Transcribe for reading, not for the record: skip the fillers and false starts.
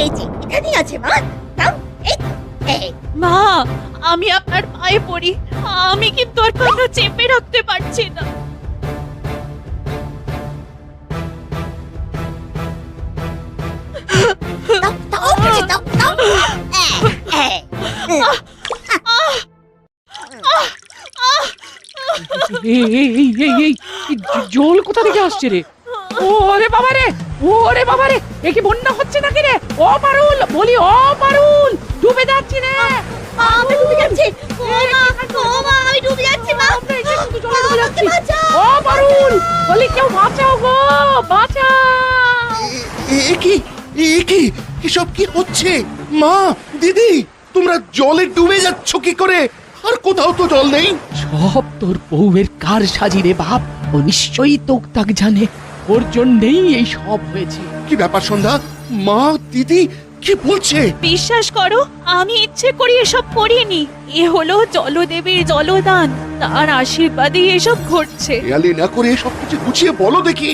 এই যে এখানেই আছে মা। নাও, এই এই। মা, আমি আপনার পায়ে পড়ি, আমি কিন্তু আর কান্না চেপে রাখতে পারছি না। দাও, দাও, বলছি, দাও, দাও। এই, এই। এই জল কোথা থেকে আসছে রে? ওরে বাবা রে, ওরে বাবা রে, এ কি বন্যা হচ্ছে নাকি রে? ও পারুল, বলি ও পারুল, ডুবে যাচ্ছি রে। মা, আমরা ডুবে যাচ্ছি। ও মা, আমি ডুবে যাচ্ছি মা। জলে ডুবে যাচ্ছি। বাঁচাও। ও পারুল, বলি কেউ বাঁচাও গো, বাঁচাও। এ কি এসব কি হচ্ছে? মা, দিদি, তোমরা জলে ডুবে যাচ্ছ কি করে? আর কোথাও তো জল নেই। সব তোর বউয়ের কার সাজি রে বাপ, ও নিশ্চয়ই তোক তাক জানে, ওর জন্যেই এই সব হয়েছে। কি ব্যাপার সন্ধ্যা? মা, দিদি কি বলছে? বিশ্বাস করো, আমি ইচ্ছে করে এসব করিনি। এ হলো জলদেবীর জলদান, তার আশীর্বাদেই এসব ঘটছে। হেয়ালি না করে সব কিছু গুছিয়ে বলো দেখি।